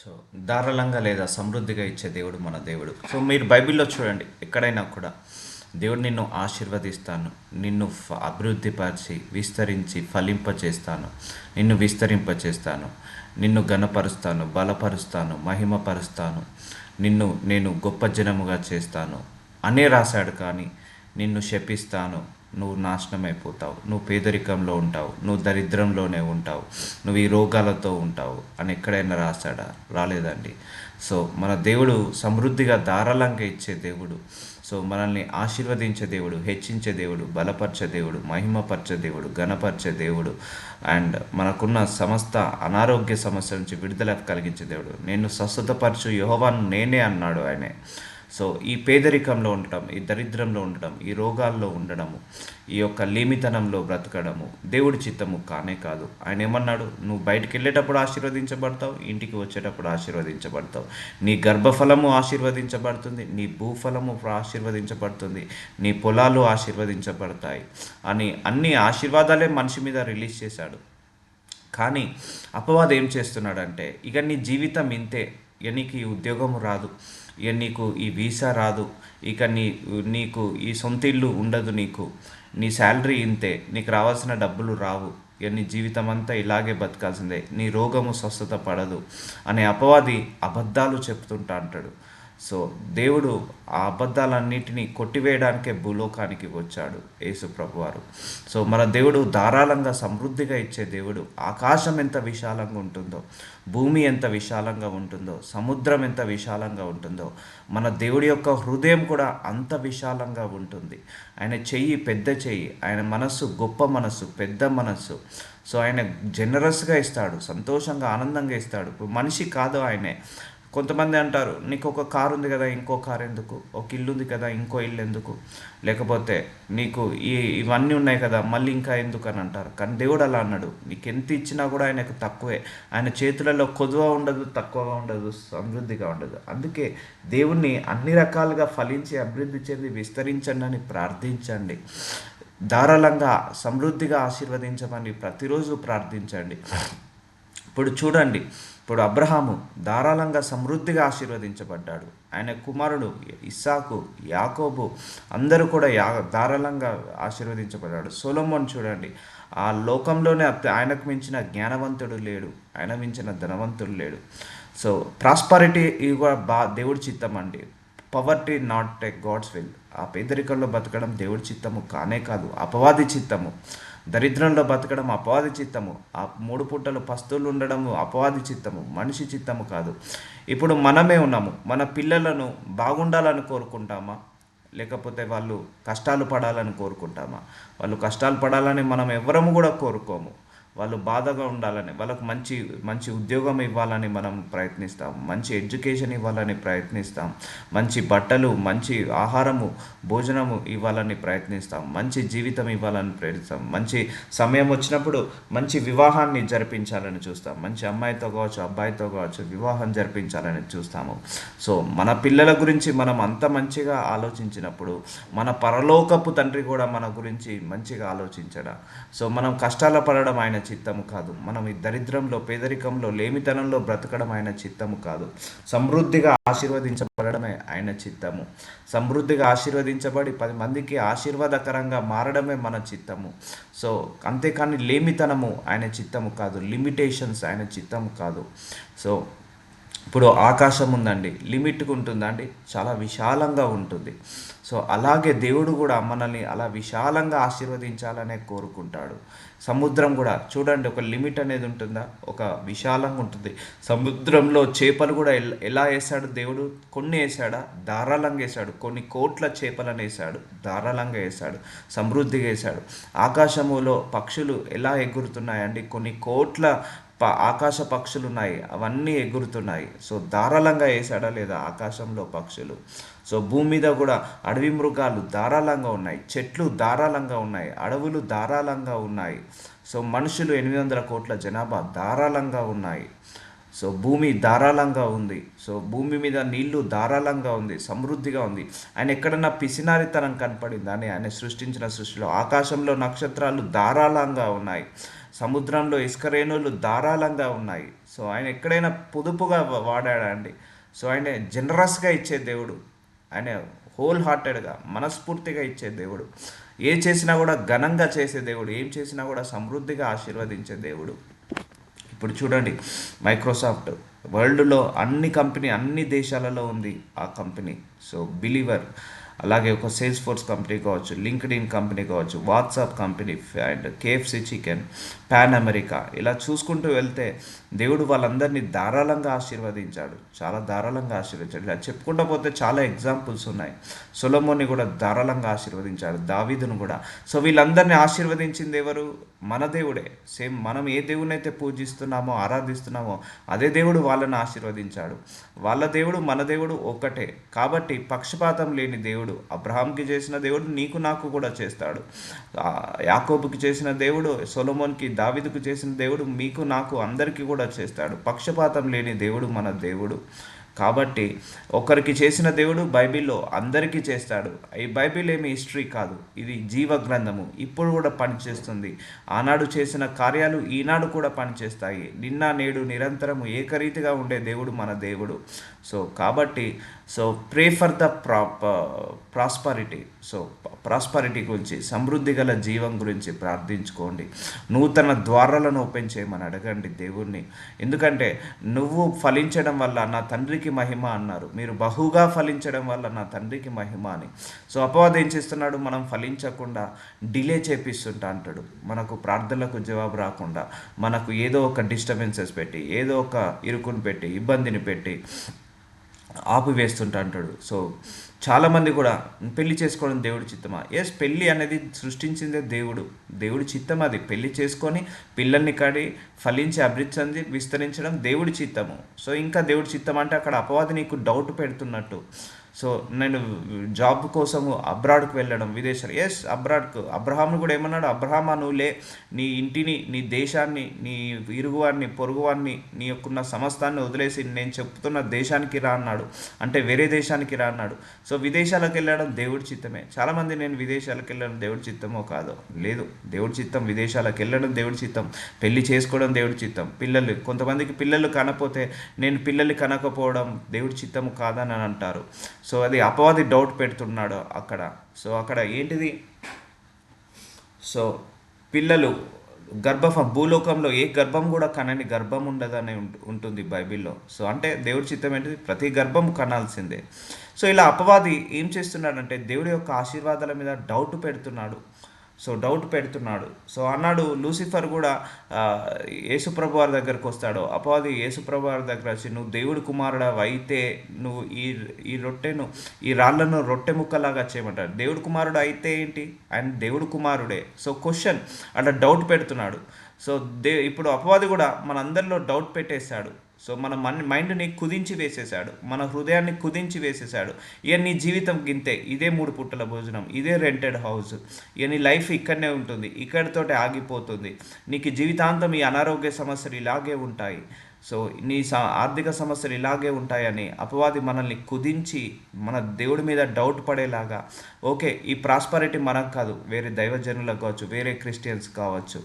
So ధారాళంగా లేదా సమృద్ధిగా ఇచ్చే దేవుడు మన దేవుడు. సో మీరు బైబిల్లో చూడండి, ఎక్కడైనా కూడా దేవుడు నిన్ను ఆశీర్వదిస్తాను, నిన్ను అభివృద్ధిపరిచి విస్తరించి ఫలింపచేస్తాను, నిన్ను విస్తరింపచేస్తాను, నిన్ను ఘనపరుస్తాను, బలపరుస్తాను, మహిమపరుస్తాను, నిన్ను నేను గొప్ప జనముగా చేస్తాను అనే రాశాడు. కానీ నిన్ను శపిస్తాను, నువ్వు నాశనమైపోతావు, నువ్వు పేదరికంలో ఉంటావు, నువ్వు దరిద్రంలోనే ఉంటావు, నువ్వు ఈ రోగాలతో ఉంటావు అని ఎక్కడైనా రాశాడా? రాలేదండి. సో మన దేవుడు సమృద్ధిగా ధారాళంగా ఇచ్చే దేవుడు. సో మనల్ని ఆశీర్వదించే దేవుడు, హెచ్చించే దేవుడు, బలపరిచే దేవుడు, మహిమపరిచే దేవుడు, ఘనపరిచే దేవుడు, అండ్ మనకున్న సమస్త అనారోగ్య సమస్యల నుంచి విడుదల కలిగించే దేవుడు. నేను స్వస్థతపరచు యెహోవాను నేనే అన్నాడు ఆయనే. సో ఈ పేదరికంలో ఉండటం, ఈ దరిద్రంలో ఉండటం, ఈ రోగాల్లో ఉండడము, ఈ యొక్క లేమితనంలో బ్రతకడము దేవుడి చిత్తము కానే కాదు. ఆయన ఏమన్నాడు? నువ్వు బయటికి వెళ్ళేటప్పుడు ఆశీర్వదించబడతావు, ఇంటికి వచ్చేటప్పుడు ఆశీర్వదించబడతావు, నీ గర్భఫలము ఆశీర్వదించబడుతుంది, నీ భూఫలము ఆశీర్వదించబడుతుంది, నీ పొలాలు ఆశీర్వదించబడతాయి అని అన్ని ఆశీర్వాదాలే మనిషి మీద రిలీజ్ చేశాడు. కానీ అపవాదం ఏం చేస్తున్నాడంటే, ఇక నీ జీవితం ఇంతే, ఇక నీకు ఈ ఉద్యోగం రాదు, ఇక నీకు ఈ వీసా రాదు, ఇక నీకు ఈ సొంత ఇల్లు ఉండదు, నీ శాలరీ ఇంతే, నీకు రావాల్సిన డబ్బులు రావు, ఇక నీ జీవితం అంతా ఇలాగే బతకాల్సిందే, నీ రోగము స్వస్థత పడదు అనే అపవాది అబద్ధాలు చెప్తుంటా అంటాడు. సో దేవుడు ఆ అబద్ధాలన్నిటినీ కొట్టివేయడానికే భూలోకానికి వచ్చాడు యేసు ప్రభువారు. సో మన దేవుడు ధారాళంగా సమృద్ధిగా ఇచ్చే దేవుడు. ఆకాశం ఎంత విశాలంగా ఉంటుందో, భూమి ఎంత విశాలంగా ఉంటుందో, సముద్రం ఎంత విశాలంగా ఉంటుందో, మన దేవుడి యొక్క హృదయం కూడా అంత విశాలంగా ఉంటుంది. ఆయన చెయ్యి పెద్ద చెయ్యి, ఆయన మనస్సు గొప్ప మనస్సు, పెద్ద మనస్సు. సో ఆయన జనరస్గా ఇస్తాడు, సంతోషంగా ఆనందంగా ఇస్తాడు. ఇప్పుడు మనిషి కాదు ఆయనే. కొంతమంది అంటారు, నీకు ఒక కారు ఉంది కదా, ఇంకో కారు ఎందుకు? ఒక ఇల్లు ఉంది కదా, ఇంకో ఇల్లు ఎందుకు? లేకపోతే నీకు ఇవన్నీ ఉన్నాయి కదా, మళ్ళీ ఇంకా ఎందుకు అని అంటారు. కానీ దేవుడు అలా అన్నాడు, నీకు ఎంత ఇచ్చినా కూడా ఆయనకు తక్కువే. ఆయన చేతులలో కొదువ ఉండదు, తక్కువగా ఉండదు, సమృద్ధిగా ఉండదు. అందుకే దేవుణ్ణి అన్ని రకాలుగా ఫలించి అభివృద్ధి చెంది విస్తరించండి అని ప్రార్థించండి. ధారాళంగా సమృద్ధిగా ఆశీర్వదించమని ప్రతిరోజు ప్రార్థించండి. ఇప్పుడు చూడండి, ఇప్పుడు అబ్రహాము ధారాళంగా సమృద్ధిగా ఆశీర్వదించబడ్డాడు. ఆయన కుమారుడు ఇస్సాకు, యాకోబు అందరూ కూడా ధారాళంగా ఆశీర్వదించబడ్డాడు. సొలొమోన్ చూడండి, ఆ లోకంలోనే ఆయనకు మించిన జ్ఞానవంతుడు లేడు, ఆయన మించిన ధనవంతుడు లేడు. సో ప్రాస్పరిటీ ఇవి కూడా దేవుడి చిత్తం అండి. Poverty not a God's will. ఆ పేదరికంలో బతకడం దేవుడి చిత్తము కానే కాదు, అపవాది చిత్తము. దరిద్రంలో బతకడం అపవాది చిత్తము, ఆ 3 పూటలు పస్తులు ఉండడము అపవాది చిత్తము, మనిషి చిత్తము కాదు. ఇప్పుడు మనమే ఉన్నాము, మన పిల్లలను బాగుండాలని కోరుకుంటామా? లేకపోతే వాళ్ళు కష్టాలు పడాలని కోరుకుంటామా? వాళ్ళు కష్టాలు పడాలని మనం ఎవరము కూడా కోరుకోము. వాళ్ళు బాధగా ఉండాలని, వాళ్ళకు మంచి మంచి ఉద్యోగం ఇవ్వాలని మనం ప్రయత్నిస్తాం, మంచి ఎడ్యుకేషన్ ఇవ్వాలని ప్రయత్నిస్తాం, మంచి బట్టలు, మంచి ఆహారము, భోజనము ఇవ్వాలని ప్రయత్నిస్తాం, మంచి జీవితం ఇవ్వాలని ప్రయత్నిస్తాం, మంచి సమయం వచ్చినప్పుడు మంచి వివాహాన్ని జరిపించాలని చూస్తాం, మంచి అమ్మాయితో కావచ్చు, అబ్బాయితో కావచ్చు వివాహం జరిపించాలని చూస్తాము. సో మన పిల్లల గురించి మనం అంత మంచిగా ఆలోచించినప్పుడు మన పరలోకపు తండ్రి కూడా మన గురించి మంచిగా ఆలోచించడా? సో మనం కష్టాల పడడం ఆయన చిత్తము కాదు, మనం ఈ దరిద్రంలో, పేదరికంలో, లేమితనంలో బ్రతకడం ఆయన చిత్తము కాదు. సమృద్ధిగా ఆశీర్వదించబడమే ఆయన చిత్తము. సమృద్ధిగా ఆశీర్వదించబడి 10 మందికి ఆశీర్వాదకరంగా మారడమే మన చిత్తము. సో అంతేకాని లేమితనము ఆయన చిత్తము కాదు, లిమిటేషన్స్ ఆయన చిత్తము కాదు. సో ఇప్పుడు ఆకాశం ఉందండి, లిమిట్గా ఉంటుందా అండి? చాలా విశాలంగా ఉంటుంది. సో అలాగే దేవుడు కూడా మనల్ని అలా విశాలంగా ఆశీర్వదించాలనే కోరుకుంటాడు. సముద్రం కూడా చూడండి, ఒక లిమిట్ అనేది ఉంటుందా? ఒక విశాలంగా ఉంటుంది. సముద్రంలో చేపలు కూడా ఎలా వేసాడు దేవుడు? కొన్ని వేసాడా? ధారాళంగా వేసాడు. కొన్ని కోట్ల చేపలను వేసాడు, ధారాళంగా వేసాడు, సమృద్ధిగా వేసాడు. ఆకాశములో పక్షులు ఎలా ఎగురుతున్నాయండి? కొన్ని కోట్ల ఆకాశ పక్షులు ఉన్నాయి, అవన్నీ ఎగురుతున్నాయి. సో ధారాళంగా వేసాడా లేదా ఆకాశంలో పక్షులు? సో భూమి మీద కూడా అడవి మృగాలు ధారాళంగా ఉన్నాయి, చెట్లు ధారాళంగా ఉన్నాయి, అడవులు ధారాళంగా ఉన్నాయి. సో మనుషులు 800 కోట్ల జనాభా ధారాళంగా ఉన్నాయి. సో భూమి ధారాళంగా ఉంది. సో భూమి మీద నీళ్లు ధారాళంగా ఉంది, సమృద్ధిగా ఉంది. ఆయన ఎక్కడన్నా పిసినారితనం కనపడిందా అని ఆయన సృష్టించిన సృష్టిలో? ఆకాశంలో నక్షత్రాలు ధారాళంగా ఉన్నాయి. సముద్రంలో ఇసుక రేణువులు ధారాళంగా ఉన్నాయి. సో ఆయన ఎక్కడైనా పొదుపుగా వాడాడా అండి? సో ఆయన జనరస్గా ఇచ్చే దేవుడు. ఆయన హోల్ హార్టెడ్గా మనస్ఫూర్తిగా ఇచ్చే దేవుడు. ఏ చేసినా కూడా ఘనంగా చేసే దేవుడు. ఏం చేసినా కూడా సమృద్ధిగా ఆశీర్వదించే దేవుడు. ఇప్పుడు చూడండి, మైక్రోసాఫ్ట్ వరల్డ్లో అన్ని దేశాలలో ఉంది ఆ కంపెనీ. సో బిలీవర్, అలాగే ఒక సేల్స్ ఫోర్స్ కంపెనీ కావచ్చు, లింక్డ్ ఇన్ కంపెనీ కావచ్చు, WhatsApp company and KFC chicken, pan America, ఇలా చూసుకుంటూ వెళ్తే దేవుడు వాళ్ళందరినీ ధారాళంగా ఆశీర్వదించాడు. చాలా ధారాళంగా ఆశీర్వదించాడు. ఇలా చెప్పుకుంటూ పోతే చాలా ఎగ్జాంపుల్స్ ఉన్నాయి. సొలొమోన్ని కూడా ధారాళంగా ఆశీర్వదించాడు, దావీదును కూడా. సో వీళ్ళందరినీ ఆశీర్వదించింది ఎవరు? మన దేవుడే. సేమ్ మనం ఏ దేవుని అయితే పూజిస్తున్నామో, ఆరాధిస్తున్నామో, అదే దేవుడు వాళ్ళని ఆశీర్వదించాడు. వాళ్ళ దేవుడు మన దేవుడు ఒక్కటే. కాబట్టి పక్షపాతం లేని దేవుడు. అబ్రహాంకి చేసిన దేవుడు నీకు నాకు కూడా చేస్తాడు. యాకోబుకి చేసిన దేవుడు సొలొమోన్కి, దావీదుకు చేసిన దేవుడు మీకు నాకు అందరికీ కూడా చేస్తాడు. పక్షపాతం లేని దేవుడు మన దేవుడు. కాబట్టి ఒకరికి చేసిన దేవుడు బైబిల్లో అందరికీ చేస్తాడు. ఈ బైబిల్ ఏమి హిస్టరీ కాదు, ఇది జీవ గ్రంథము. ఇప్పుడు కూడా పనిచేస్తుంది. ఆనాడు చేసిన కార్యాలు ఈనాడు కూడా పనిచేస్తాయి. నిన్న నేడు నిరంతరము ఏకరీతిగా ఉండే దేవుడు మన దేవుడు. సో కాబట్టి pray for the prosperity. Prosperity గురించి, సమృద్ధి గల జీవం గురించి ప్రార్థించుకోండి. నూతన ద్వారాలను ఓపెన్ చేయమని అడగండి దేవుణ్ణి. ఎందుకంటే నువ్వు ఫలించడం వల్ల నా తండ్రికి మహిమ అన్నారు. మీరు బహుగా ఫలించడం వల్ల నా తండ్రికి మహిమ అని. సో అపవాదం ఏం చేస్తున్నాడు? మనం ఫలించకుండా డిలే చేపిస్తుంటా అంటాడు. మనకు ప్రార్థనలకు జవాబు రాకుండా, మనకు ఏదో ఒక డిస్టర్బెన్సెస్ పెట్టి, ఏదో ఒక ఇరుకుని పెట్టి, ఇబ్బందిని పెట్టి ఆపివేస్తుంటా అంటాడు. సో చాలామంది కూడా పెళ్లి చేసుకోవడం దేవుడి చిత్తమా? ఎస్, పెళ్ళి అనేది సృష్టించిందే దేవుడు. దేవుడి చిత్తం అది. పెళ్లి చేసుకొని పిల్లల్ని కాడి ఫలించి అభివృద్ధి విస్తరించడం దేవుడి చిత్తము. సో ఇంకా దేవుడి చిత్తం అంటే అక్కడ అపవాది నీకు డౌట్ పెడుతున్నట్టు. సో నేను జాబ్ కోసము అబ్రాడ్కి వెళ్ళడం, విదేశాలు. ఎస్, అబ్రాడ్కు అబ్రహాంను కూడా ఏమన్నాడు? అబ్రహామా, నువ్వులే, నీ ఇంటిని, నీ దేశాన్ని, నీ ఇరుగువారిని, పొరుగువారిని, నీ యొక్కన్న సమస్తాన్ని వదిలేసి నేను చెప్తున్న దేశానికి రా అన్నాడు. అంటే వేరే దేశానికి రా అన్నాడు. సో విదేశాలకు వెళ్ళడం దేవుడి చిత్తమే. చాలామంది నేను విదేశాలకు వెళ్ళడం దేవుడి చిత్తమో కాదో, లేదు, దేవుడి చిత్తం. విదేశాలకు వెళ్ళడం దేవుడి చిత్తం. పెళ్లి చేసుకోవడం దేవుడి చిత్తం. పిల్లలు, కొంతమందికి పిల్లలు కనపోతే నేను పిల్లలు కనకపోవడం దేవుడి చిత్తము కాదని అంటారు. సో అది అపవాది డౌట్ పెడుతున్నాడు అక్కడ. సో అక్కడ ఏంటిది? సో పిల్లలు భూలోకంలో ఏ గర్భం కూడా కనని గర్భం ఉండదని ఉంటుంది బైబిల్లో. సో అంటే దేవుడి చిత్తం ఏంటిది? ప్రతి గర్భం కనాల్సిందే. సో ఇలా అపవాది ఏం చేస్తున్నాడంటే దేవుడి యొక్క ఆశీర్వాదాల మీద డౌట్ పెడుతున్నాడు. సో అన్నాడు లూసిఫర్ కూడా యేసుప్రభు వారి దగ్గరకు వస్తాడు. అపవాది యేసుప్రభు వారి దగ్గర వచ్చి, నువ్వు దేవుడి కుమారుడు అయితే నువ్వు ఈ రొట్టెను, ఈ రాళ్లను రొట్టె ముక్కలాగా చేయమంటాడు. దేవుడి కుమారుడు అయితే ఏంటి? ఆయన దేవుడి కుమారుడే. సో క్వశ్చన్ అట్లా డౌట్ పెడుతున్నాడు. సో ఇప్పుడు అపవాది కూడా మనందరిలో డౌట్ పెట్టేశాడు. సో మన మైండ్ని కుదించి వేసేసాడు, మన హృదయాన్ని కుదించి వేసేసాడు. ఇక నీ జీవితం గింతే, ఇదే 3 పూటల భోజనం, ఇదే రెంటెడ్ హౌస్, ఇక నీ లైఫ్ ఇక్కడనే ఉంటుంది, ఇక్కడితోటే ఆగిపోతుంది. నీకు జీవితాంతం ఈ అనారోగ్య సమస్యలు ఇలాగే ఉంటాయి. సో నీ ఆర్థిక సమస్యలు ఇలాగే ఉంటాయని అపవాది మనల్ని కుదించి మన దేవుడి మీద డౌట్ పడేలాగా, ఓకే ఈ ప్రాస్పరిటీ మనకు కాదు, వేరే దైవజనులకు కావచ్చు, వేరే క్రిస్టియన్స్ కావచ్చు,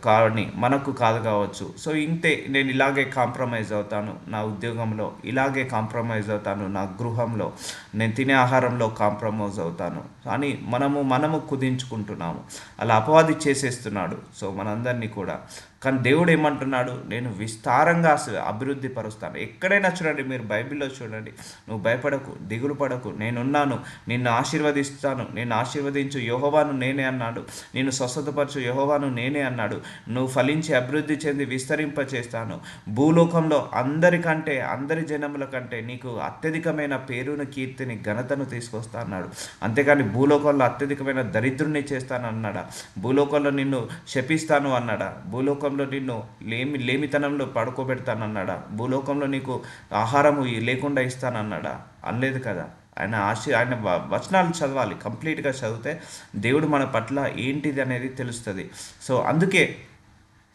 కానీ మనకు కాదు కావచ్చు. సో ఇంతే, నేను ఇలాగే కాంప్రమైజ్ అవుతాను నా ఉద్యోగంలో, ఇలాగే కాంప్రమైజ్ అవుతాను నా గృహంలో, నేను తినే ఆహారంలో కాంప్రమైజ్ అవుతాను అని మనము కుదించుకుంటున్నాము. అలా అపవాది చేసేస్తున్నాడు. సో మనందరినీ కూడా. కానీ దేవుడు ఏమంటున్నాడు? నేను విస్తారంగా అభివృద్ధి పరుస్తాను. ఎక్కడైనా చూడండి, మీరు బైబిల్లో చూడండి, నువ్వు భయపడకు, దిగులు పడకు, నేనున్నాను, నిన్ను ఆశీర్వదిస్తాను, నేను ఆశీర్వదించు యెహోవాను నేనే అన్నాడు, నేను స్వస్థతపరచు యెహోవాను నేనే అన్నాడు, నువ్వు ఫలించి అభివృద్ధి చెంది విస్తరింప చేస్తాను, భూలోకంలో అందరి జనముల కంటే నీకు అత్యధికమైన పేరును, కీర్తిని, ఘనతను తీసుకొస్తా అన్నాడు. అంతేకాని భూలోకంలో అత్యధికమైన దరిద్రుని చేస్తాను అన్నాడా? భూలోకంలో నిన్ను శపిస్తాను అన్నాడా? భూలోకంలో నిన్ను లేమితనంలో పడుకోబెడతానన్నాడా? భూలోకంలో నీకు ఆహారము లేకుండా ఇస్తానన్నాడా? అనలేదు కదా. ఆయన వచనాలు చదవాలి, కంప్లీట్గా చదివితే దేవుడు మన పట్ల ఏంటిది అనేది తెలుస్తుంది. సో అందుకే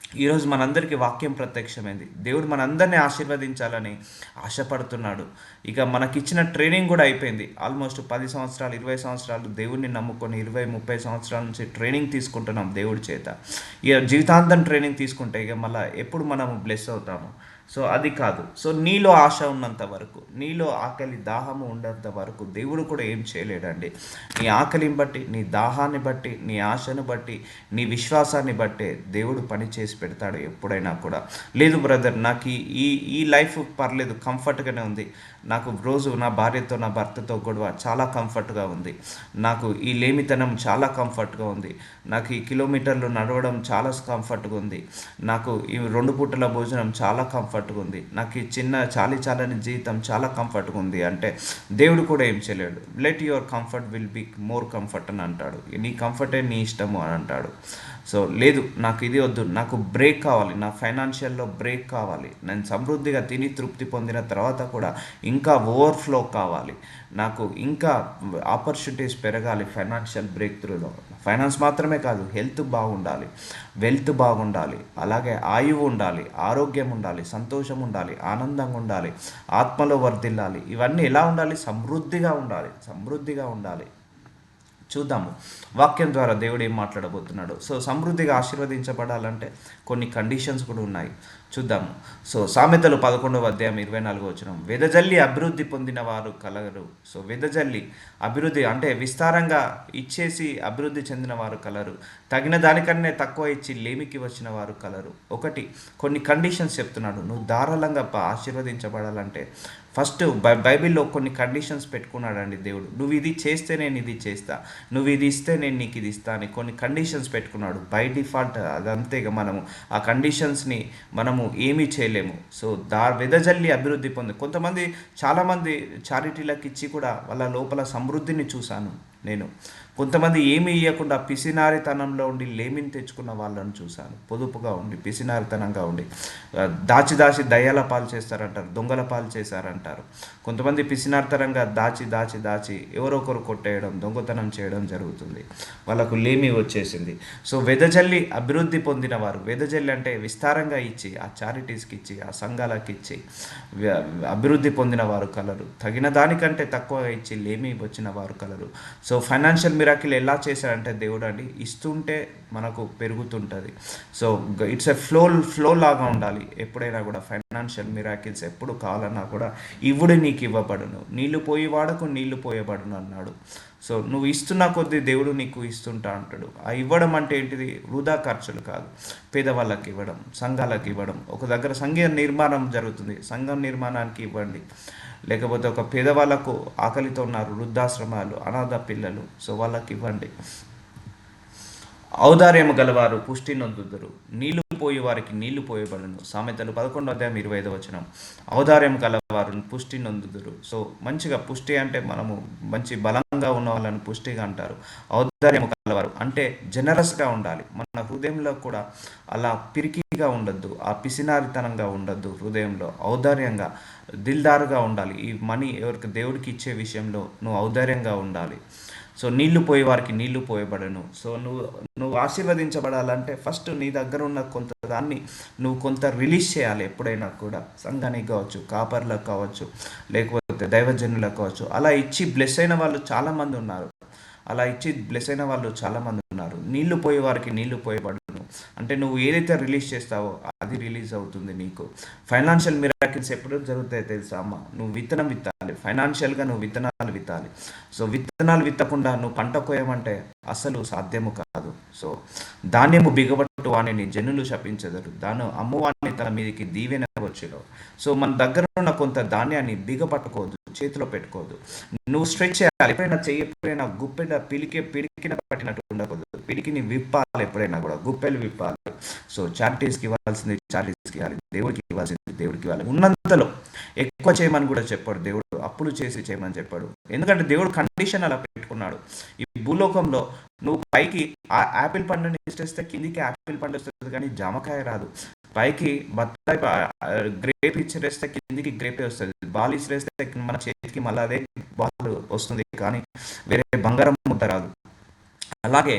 ఈరోజు మనందరికీ వాక్యం ప్రత్యక్షమైంది. దేవుడు మనందరినీ ఆశీర్వదించాలని ఆశపడుతున్నాడు. ఇక మనకిచ్చిన ట్రైనింగ్ కూడా అయిపోయింది. ఆల్మోస్ట్ 10 సంవత్సరాలు, 20 సంవత్సరాలు దేవుడిని నమ్ముకొని 20, 30 సంవత్సరాల నుంచి ట్రైనింగ్ తీసుకుంటున్నాం దేవుడి చేత. ఇక జీవితాంతం ట్రైనింగ్ తీసుకుంటే ఇక మళ్ళీ ఎప్పుడు మనము బ్లెస్ అవుతాము? సో అది కాదు. సో నీలో ఆశ ఉన్నంత వరకు, నీలో ఆకలి దాహము ఉన్నంత వరకు దేవుడు కూడా ఏం చేయలేడండి. నీ ఆకలిని బట్టి, నీ దాహాన్ని బట్టి, నీ ఆశను బట్టి, నీ విశ్వాసాన్ని బట్టే దేవుడు పని చేసి పెడతాడు ఎప్పుడైనా కూడా. లేదు బ్రదర్, నాకు ఈ ఈ లైఫ్ పర్లేదు, కంఫర్ట్గానే ఉంది, నాకు రోజు నా భార్యతో నా భర్తతో గొడవ చాలా కంఫర్ట్గా ఉంది, నాకు ఈ లేమితనం చాలా కంఫర్ట్గా ఉంది, నాకు ఈ కిలోమీటర్లు నడవడం చాలా కంఫర్ట్గా ఉంది, నాకు ఈ 2 పూటల భోజనం చాలా కంఫర్ట్గా ఉంది, నాకు ఈ చిన్న చాలని జీవితం చాలా కంఫర్ట్గా ఉంది అంటే దేవుడు కూడా ఏం చేయలేడు. Let your comfort will be more comfort అని అంటాడు. నీ కంఫర్టే నీ ఇష్టము అని అంటాడు. సో లేదు, నాకు ఇది వద్దు, నాకు బ్రేక్ కావాలి, నా ఫైనాన్షియల్లో బ్రేక్ కావాలి, నేను సమృద్ధిగా తిని తృప్తి పొందిన తర్వాత కూడా ఇంకా ఓవర్ఫ్లో కావాలి, నాకు ఇంకా ఆపర్చునిటీస్ పెరగాలి ఫైనాన్షియల్ బ్రేక్ త్రూలో. ఫైనాన్స్ మాత్రమే కాదు, హెల్త్ బాగుండాలి, వెల్త్ బాగుండాలి, అలాగే ఆయువు ఉండాలి, ఆరోగ్యం ఉండాలి, సంతోషం ఉండాలి, ఆనందంగా ఉండాలి, ఆత్మలో వర్ధిల్లాలి. ఇవన్నీ ఎలా ఉండాలి? సమృద్ధిగా ఉండాలి, సమృద్ధిగా ఉండాలి. చూద్దాము వాక్యం ద్వారా దేవుడు ఏం మాట్లాడబోతున్నాడు. సో సమృద్ధిగా ఆశీర్వదించబడాలంటే కొన్ని కండిషన్స్ కూడా ఉన్నాయి. చూద్దాము. సో సామెతలు 11వ అధ్యాయం 24వ వచనం, వెదజల్లి అభివృద్ధి పొందిన వారు కలరు. సో వెదజల్లి అభివృద్ధి అంటే విస్తారంగా ఇచ్చేసి అభివృద్ధి చెందిన వారు కలరు, తగిన దానికన్నా తక్కువ ఇచ్చి లేమికి వచ్చిన వారు కలరు. ఒకటి, కొన్ని కండిషన్స్ చెప్తున్నాడు. నువ్వు ధారాళంగా ఆశీర్వదించబడాలంటే ఫస్ట్ బైబిల్లో కొన్ని కండిషన్స్ పెట్టుకున్నాడండి దేవుడు. నువ్వు ఇది చేస్తే నేను ఇది చేస్తా, నువ్వు ఇది ఇస్తే నేను నీకు ఇది ఇస్తా అని కొన్ని కండిషన్స్ పెట్టుకున్నాడు. బై డిఫాల్ట్ అదంతే. ఇక మనము ఆ కండిషన్స్ని మనము ఏమీ చేయలేము. సో వెదజల్లి అభివృద్ధి కొంతమంది చాలామంది చారిటీలకు ఇచ్చి కూడా వాళ్ళ లోపల సమృద్ధిని చూశాను నేను. కొంతమంది ఏమీ ఇవ్వకుండా పిసినారితనంలో ఉండి లేమిని తెచ్చుకున్న వాళ్ళని చూశాను. పొదుపుగా ఉండి పిసినారితనంగా ఉండి దాచి దాచి దయ్యాల పాలు చేస్తారంటారు, దొంగల పాలు చేశారంటారు. కొంతమంది పిసినారితనంగా దాచి దాచి దాచి ఎవరో ఒకరు కొట్టేయడం, దొంగతనం చేయడం జరుగుతుంది. వాళ్ళకు లేమి వచ్చేసింది. సో వెదజల్లి అభివృద్ధి పొందిన వారు, వెదజల్లి అంటే విస్తారంగా ఇచ్చి, ఆ చారిటీస్కి ఇచ్చి, ఆ సంఘాలకు ఇచ్చి అభివృద్ధి పొందిన వారు కలరు, తగిన దానికంటే తక్కువగా ఇచ్చి లేమి వచ్చిన వారు కలరు. సో ఫైనాన్షియల్ మిరాకిల్ ఎలా చేశాడంటే దేవుడు అండి, ఇస్తుంటే మనకు పెరుగుతుంటుంది. సో ఇట్స్ ఎ ఫ్లో లాగా ఉండాలి ఎప్పుడైనా కూడా. ఫైనాన్షియల్ మిరాకిల్స్ ఎప్పుడు కావాలన్నా కూడా ఇవ్వుడు నీకు ఇవ్వబడును, నీళ్లు పోయి వాడకు నీళ్లు పోయబడును అన్నాడు. సో నువ్వు ఇస్తున్న కొద్దీ దేవుడు నీకు ఇస్తుంటా అంటాడు. ఆ ఇవ్వడం అంటే ఏంటిది? వృధా ఖర్చులు కాదు, పేదవాళ్ళకి ఇవ్వడం, సంఘాలకు ఇవ్వడం. ఒక దగ్గర సంఘ నిర్మాణం జరుగుతుంది, సంఘం నిర్మాణానికి ఇవ్వండి. లేకపోతే ఒక పేదవాళ్ళకు ఆకలితో ఉన్నారు, వృద్ధాశ్రమాలు, అనాథ పిల్లలు, సో వాళ్ళకి ఇవ్వండి. ఔదార్యము గలవారు పుష్టి నొందుదురు, నీళ్లు పోయి వారికి నీళ్లు పోయబడును. సామెతలు 11వ అధ్యాయం 25వ వచనం. ఔదార్యం గలవారు పుష్టి నొందుదురు. సో మంచిగా పుష్టి అంటే మనము మంచి బలంగా ఉన్న వాళ్ళని పుష్టిగా అంటారు. ఔదార్యం గలవారు అంటే జనరస్గా ఉండాలి. మన హృదయంలో కూడా అలా పిరికిగా ఉండొద్దు, ఆ పిసినారితనంగా ఉండొద్దు. హృదయంలో ఔదార్యంగా దిల్దారుగా ఉండాలి. ఈ మనీ ఎవరికి దేవుడికి ఇచ్చే విషయంలో నువ్వు ఔదార్యంగా ఉండాలి. సో నీళ్లు పోయే వారికి నీళ్లు పోయబడను. సో నువ్వు ఆశీర్వదించబడాలంటే ఫస్ట్ నీ దగ్గర ఉన్న కొంత దాన్ని నువ్వు కొంత రిలీజ్ చేయాలి. ఎప్పుడైనా కూడా సంఘానికి కావచ్చు, కాపర్లకు కావచ్చు, లేకపోతే దైవజనులకు కావచ్చు. అలా ఇచ్చి బ్లెస్ అయిన వాళ్ళు చాలామంది ఉన్నారు. అలా ఇచ్చి బ్లెస్ అయిన వాళ్ళు చాలామంది ఉన్నారు. నీళ్లు పోయే వారికి నీళ్లు పోయబడును అంటే నువ్వు ఏదైతే రిలీజ్ చేస్తావో అది రిలీజ్ అవుతుంది నీకు. ఫైనాన్షియల్ మిరాకిల్స్ ఎప్పుడు జరుగుతాయో తెలుసా అమ్మ? నువ్వు విత్తనం విత్తాలి, ఫైనాన్షియల్గా నువ్వు విత్తనాలు విత్తాలి. సో విత్తనాలు విత్తకుండా నువ్వు పంట కోయమంటే అసలు సాధ్యము కాదు. సో ధాన్యము బిగబట్టు వాణిని జనులు శపించెదరు, దాని అమ్మువాణి తన మీదకి దీవెన వచ్చును. సో మన దగ్గర ఉన్న కొంత ధాన్యాన్ని బిగపట్టుకోవద్దు, చేతిలో పెట్టుకోవద్దు. నువ్వు స్ట్రెచ్ చేయాలి. ఎప్పుడైనా చెయ్యి, ఎప్పుడైనా గుప్పెడ పిడికిన పట్టినట్టు ఉండకూడదు. పిడికిని విప్పాలి, ఎప్పుడైనా కూడా గుప్పెలు విప్పాలి. సో చారిటీస్కి ఇవ్వాల్సింది చారిటీస్కి ఇవ్వాలి, దేవుడికి ఇవ్వాల్సింది దేవుడికి ఇవ్వాలి. ఉన్నంతలో ఎక్కువ చేయమని కూడా చెప్పాడు దేవుడు, అప్పులు చేసి చేయమని చెప్పాడు. ఎందుకంటే దేవుడు కండిషన్ అలా పెట్టుకున్నాడు. ఈ భూలోకంలో నువ్వు పైకి ఆ యాపిల్ పండుని ఇష్టేస్తే కిందికి యాపిల్ పండు వస్తుంది, కానీ జామకాయ రాదు. పైకి బత్తాయి గ్రేప్ ఇచ్చిరేస్తే కిందికి గ్రేపే వస్తుంది. బాల్ ఇచ్చిరేస్తే మన చేతికి మళ్ళీ అదే బాల్ వస్తుంది, కానీ వేరే బంగారం ముద్ద రాదు. అలాగే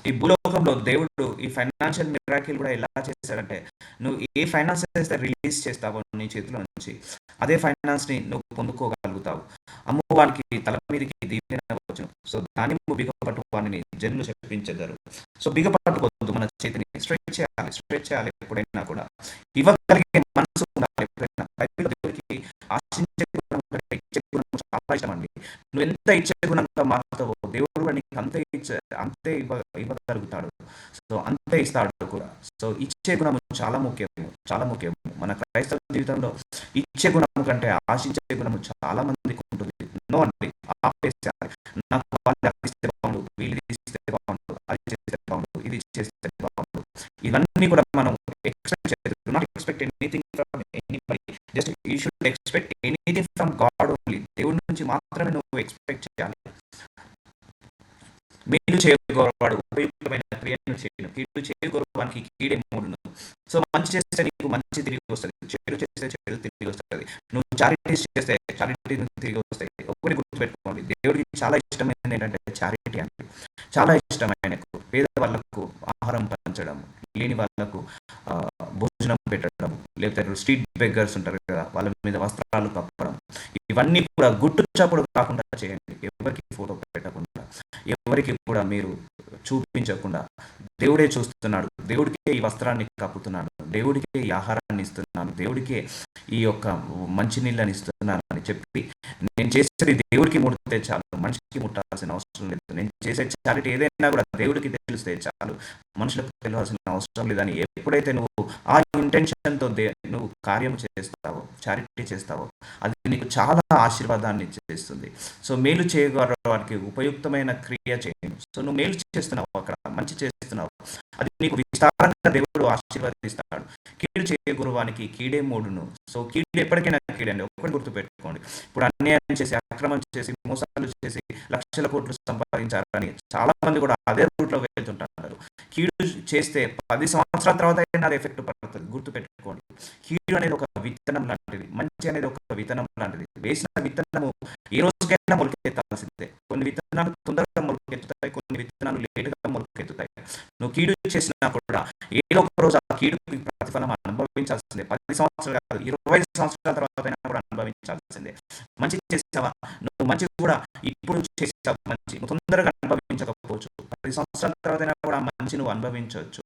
ఈ భూలోకంలో దేవుడు ఈ ఫైనాన్షియల్ మిరాకిల్ కూడా ఎలా చేశాడంటే, నువ్వు ఏ ఫైనాన్స్ అయితే రిలీజ్ చేస్తావో నీ చేతిలో నుంచి, అదే ఫైనాన్స్‌ని నువ్వు పొందుకోగలుగుతావు. అమ్మవానికి తల మీదకి దీవెన వచ్చును. సో, దానిమ్మ బిగపట్టు వానిని జనులు శపించెదరు. సో, బిగపట్టుకోవద్దు మన చేతిని. స్ట్రెచ్ చేయాలి. స్ట్రెచ్ చేయాలి ఎప్పుడైనా కూడా. ఇవ్వగలిగే మనసు ఉండాలి ఎప్పుడైనా. బైబిల్‌లో దేవుడికి ఆశించే గుణం కంటే ఇచ్చే గుణం చాలా ఇష్టమండి. నువ్వెంత ఇచ్చే గుణంగా మారుతావో దేవుడు కూడా నీకు అంతే ఇవ్వగలుగుతాడు. సో, అంతే ఇస్తాడు కూడా. సో, ఇచ్చే గుణము చాలా ముఖ్యము. చాలా ముఖ్యము. మన క్రైస్తవ జీవితంలో ఇచ్చే గుణం కంటే ఆశించే గుణము చాలా మందికి ఉంటుంది. నో అండి. ఆపేసేయాలి. నాకు వాళ్ళు అది ఇస్తే బాగుండు, వీళ్ళు ఇది ఇస్తే బాగుండు, అది చేస్తే బాగుండు, ఇది చేస్తే బాగుండు. ఇవన్నీ కూడా మనం ఎక్స్‌పెక్ట్ చేయొద్దు. Do not expect anything from anybody. Just you should expect anything from God only. దేవుడి నుంచి మాత్రమే నువ్వు ఎక్స్‌పెక్ట్ చేయాలి. మేలు చేయగోరవాడు ఉపయుక్తమైన క్రియను చేయను, కీడు చేయగోరవానికి కీడే మూడును. సో, మంచి చేస్తే నీకు మంచి తిరిగి వస్తది. చెడు చేస్తే చెడు తిరిగి వస్తది. నువ్వు చారిటీస్ చేస్తే చారిటీ తిరిగి వస్తాయి. ఒకటి గుర్తుపెట్టుకోండి. దేవుడికి చాలా ఇష్టమైనది ఏంటంటే చారిటీ అండి. చాలా ఇష్టం ఆయనకు. పేద వాళ్ళకు ఆహారం పంచడం, లేని వాళ్ళకు భోజనం పెట్టడం, లేకపోతే స్ట్రీట్ బెగ్గర్స్ ఉంటారు కదా! వాళ్ళ మీద వస్త్రాలు కప్పడం. ఇవన్నీ కూడా గుట్టు చప్పుడు కాకుండా చేయండి. ఎవరికీ ఫోటో పెట్టకుండా, ఎవరికి కూడా మీరు చూపించకుండా, దేవుడే చూస్తున్నాడు. దేవుడికే ఈ వస్త్రాన్ని కప్పుతున్నాను. దేవుడికే ఈ ఆహారాన్ని ఇస్తున్నాను. దేవుడికే ఈ యొక్క మంచినీళ్ళని ఇస్తున్నాను అని చెప్పి, నేను చేసేది దేవుడికి ముడితే చాలు. మనిషికి ముట్టాల్సిన అవసరం లేదు. నేను చేసే చారిటీ ఏదైనా కూడా దేవుడికి తెలిస్తే చాలు. మనుషులకు తెలియాల్సిన అవసరం లేదని ఎప్పుడైతే నువ్వు ఆ ఇంటెన్షన్‌తో నువ్వు కార్యం చేస్తావో, చారిటీ చేస్తావో, అది నీకు చాలా ఆశీర్వాదాన్ని చేస్తుంది. సో, మేలు చేయగల వారికి ఉపయుక్తమైన క్రియ చేయను. సో, నువ్వు మేలు చేస్తున్నావు అక్కడ, మంచి చేస్తున్నావు. అది నీకు విస్తారంగా దేవుడు ఆశీర్వదిస్తాడు. కీడు చేయగురువానికి కీడే మూడును. సో, కీడు ఎప్పటికైనా కీడండి. ఒక్కటి గుర్తుపెట్టుకోండి. ఇప్పుడు అన్యాయం చేసి, అక్రమం చేసి, మోసాలు చేసి లక్షల కోట్లు సంపాదించాలని చాలా మంది కూడా అదే రూట్‌లో వెళ్తుంటారు. కీడు చేస్తే 10 సంవత్సరాల తర్వాత అయినా అది ఎఫెక్ట్ పడుతది. గుర్తుపెట్టుకోండి. కీడు అనేది ఒక విత్తనం లాంటిది. మంచి అనేది ఒక విత్తనం లాంటిది. వేసిన విత్తనము ఏ రోజుకైనా మొలకెత్తాల్సిందే. కొన్ని విత్తనాలు తొందరగా మొలకెత్తుతాయి. కొన్ని విత్తనాలు లేట్‌గా మొలకెత్తుతాయి. నువ్వు కీడు చేసినా కూడా ఏదో ఒక రోజు ఆ కీడుకి ప్రతిఫలం అనుభవించాల్సిందే. 10 సంవత్సరాలు కాదు, 20 సంవత్సరాల తర్వాత అయినా కూడా అనుభవించాల్సిందే. మంచి చేసావా? నువ్వు మంచి కూడా ఇప్పుడు చేసావు మంచి. నువ్వు తొందరగా అనుభవించకపోవచ్చు. 10 సంవత్సరాల తర్వాత అయినా కూడా ఆ మంచి నువ్వు అనుభవించవచ్చు.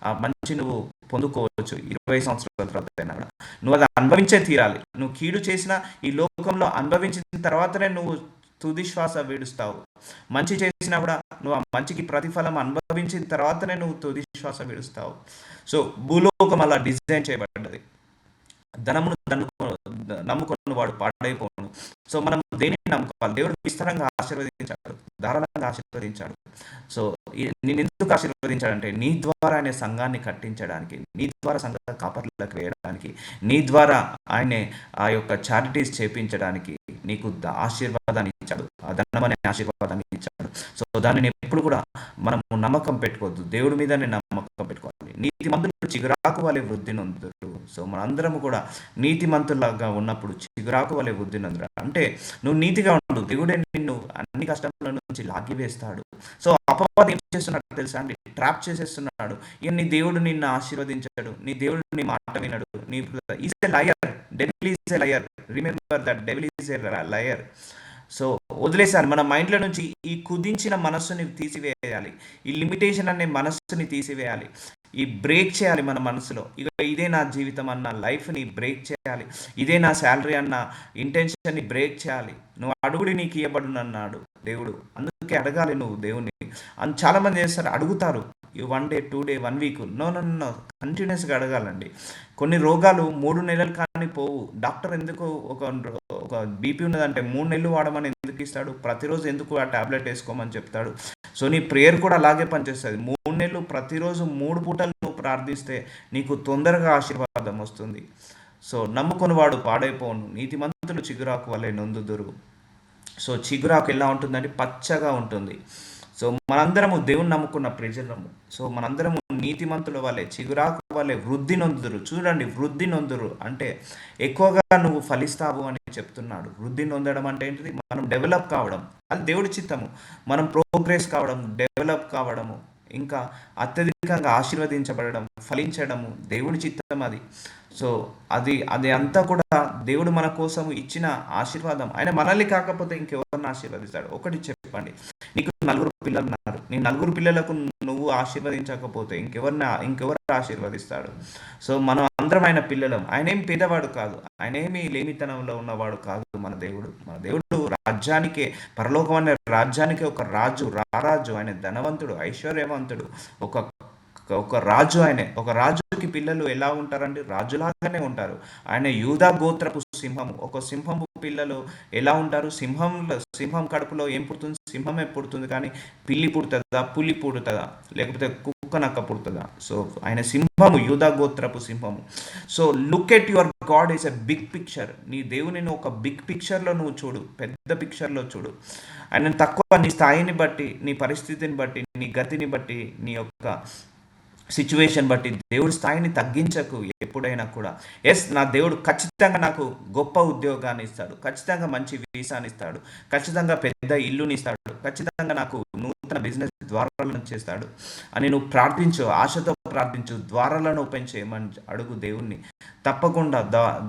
ఆ మంచి నువ్వు పొందుకోవచ్చు. 20 సంవత్సరాల తర్వాత అయినా కూడా. నువ్వు అది అనుభవించే తీరాలి. నువ్వు కీడు చేసినా ఈ లోకంలో అనుభవించిన తర్వాతనే నువ్వు తుది శ్వాస విడుస్తావు. మంచి చేసినా కూడా నువ్వు ఆ మంచికి ప్రతిఫలం అనుభవించిన తర్వాతనే నువ్వు తుది శ్వాస విడుస్తావు. సో, భూలోకం అలా డిజైన్ చేయబడ్డది. ధనమును నమ్ముకున్న వాడు పాడైపోను. సో, మనం దేనిని నమ్ముకోవాలి? దేవుడు విస్తారంగా ఆశీర్వదించాడు. ధారాళంగా ఆశీర్వదించాడు. సో, నిన్నెందుకు ఆశీర్వదించాడంటే, నీ ద్వారా ఆయన సంఘాన్ని కట్టించడానికి, నీ ద్వారా సంఘ కాపర్లకు వేయడానికి, నీ ద్వారా ఆయనే ఆ యొక్క చారిటీస్ చేపించడానికి నీకు ఆశీర్వాదాన్ని ఇచ్చాడు. ఆ ధనం అనే ఆశీర్వాదాన్ని ఇచ్చాడు. సో, దానిని ఎప్పుడు కూడా మనము నమ్మకం పెట్టుకోవద్దు. దేవుడి మీదనే నమ్మకం పెట్టుకోవాలి. నీతిమంతులు చిగురాకు వలె వృద్ధి నొందుతారు. సో, మనందరము కూడా నీతిమంతుల్లాగా ఉన్నప్పుడు చిగురాకు వలె వృద్ధి నొందుతారు. అంటే నువ్వు నీతిగా ఉండు. దేవుడే నిన్ను అన్ని కష్టముల నుంచి లాగివేస్తాడు. సో, అపవాది ఏం చేస్తున్నాడో తెలుసా అండి? ట్రాప్ చేసేస్తున్నాడు. ఇక నీ దేవుడు నిన్ను ఆశీర్వదించాడు. నీ దేవుడు నీ మాట వినడు. Is a liar. Devil is a liar. Remember that devil is a liar. So, వదిలేసాను. మన మైండ్‌లో నుంచి ఈ కుదించిన మనస్సుని తీసివేయాలి. ఈ లిమిటేషన్ అనే మనస్సుని తీసివేయాలి. ఈ బ్రేక్ చేయాలి మన మనసులో. ఇక ఇదే నా జీవితం అన్న లైఫ్‌ని బ్రేక్ చేయాలి. ఇదే నా సాలరీ అన్న ఇంటెన్షన్‌ని బ్రేక్ చేయాలి. నువ్వు అడుగుడి నీకు ఇయ్యబడునన్నాడు దేవుడు. అందుకే అడగాలి నువ్వు దేవుణ్ణి. చాలామంది చేస్తారు, అడుగుతారు. ఈ 1 day, 2 day, 1 week. No, no, no. కంటిన్యూయస్‌గా అడగాలండి. కొన్ని రోగాలు 3 నెలలు కానీ పోవు. డాక్టర్ ఎందుకు ఒక బీపీ ఉన్నదంటే 3 నెలలు వాడమని ఎందుకు ఇస్తాడు? ప్రతిరోజు ఎందుకు ఆ టాబ్లెట్ ఏసుకోమని చెప్తాడు? సో, నీ ప్రేయర్ కూడా అలాగే పనిచేస్తది. 3 నెలలు ప్రతిరోజు 3 పూటలు నువ్వు ప్రార్థిస్తే నీకు తొందరగా ఆశీర్వాదం వస్తుంది. సో, నమ్ముకుని వాడు పాడైపోవును. నీతిమంతులు చిగురాకు వలె నొందుదురు. సో, చిగురాకు ఎలా ఉంటుందంటే పచ్చగా ఉంటుంది. సో, సో మనందరము దేవుని నమ్ముకున్న ప్రజలము. సో మనందరము నీతిమంతుల వలె చిగురాకు వలె వృద్ధి నొందుదురు. చూడండి, వృద్ధి నొందురు అంటే ఎక్కువగా నువ్వు ఫలిస్తావు అని చెప్తున్నాడు. వృద్ధి నొందడం అంటే ఏంటిది? మనం డెవలప్ కావడం, అది దేవుడి చిత్తము. మనం ప్రోగ్రెస్ కావడం, డెవలప్ కావడము, ఇంకా అత్యధికంగా ఆశీర్వదించబడడం, ఫలించడము దేవుడి చిత్తం అది. సో అది అది అంతా కూడా దేవుడు మన కోసం ఇచ్చిన ఆశీర్వాదం. ఆయన మనల్ని కాకపోతే ఇంకెవరిని ఆశీర్వదిస్తాడు? ఒకటి చెప్పండి, నీకు నలుగురు పిల్లలు ఉన్నారు. నీ నలుగురు పిల్లలకు నువ్వు ఆశీర్వదించకపోతే ఇంకెవరు ఆశీర్వదిస్తాడు? సో మనం అందరం ఆయన పిల్లలం. ఆయన ఏం పేదవాడు కాదు, ఆయన ఏమి లేమితనంలో ఉన్నవాడు కాదు. మన దేవుడు రాజ్యానికే, పరలోకం అనే రాజ్యానికే ఒక రాజు, రారాజు. ఆయన ధనవంతుడు, ఐశ్వర్యవంతుడు, ఒక ఒక రాజు. ఆయనే ఒక రాజుకి పిల్లలు ఎలా ఉంటారండి? రాజులాగానే ఉంటారు. ఆయన యూదా గోత్రపు సింహము. ఒక సింహము పిల్లలు ఎలా ఉంటారు? సింహం కడుపులో ఏం పుడుతుంది? సింహమే పుడుతుంది. కానీ పిల్లి పుడుతుందా, పులి పుడుతుందా, లేకపోతే కుక్క నక్క పుడుతుందా? సో ఆయన సింహము, యూదా గోత్రపు సింహము. So look at your God is a big picture. నీ దేవుని నువ్వు ఒక బిగ్ పిక్చర్లో నువ్వు చూడు, పెద్ద పిక్చర్లో చూడు. ఆయన తక్కువ నీ స్థాయిని బట్టి, నీ పరిస్థితిని బట్టి, నీ గతిని బట్టి, నీ యొక్క సిచ్యువేషన్ బట్టి దేవుడి స్థాయిని తగ్గించకు ఎప్పుడైనా కూడా. ఎస్, నా దేవుడు ఖచ్చితంగా నాకు గొప్ప ఉద్యోగాన్ని ఇస్తాడు, ఖచ్చితంగా మంచి వీసాని ఇస్తాడు, ఖచ్చితంగా పెద్ద ఇల్లుని ఇస్తాడు, ఖచ్చితంగా నాకు నూతన బిజినెస్ ద్వారాలను చేస్తాడు అని నువ్వు ప్రార్థించు, ఆశతో ప్రార్థించు. ద్వారాలను ఓపెన్ చేయమని అడుగు దేవుణ్ణి. తప్పకుండా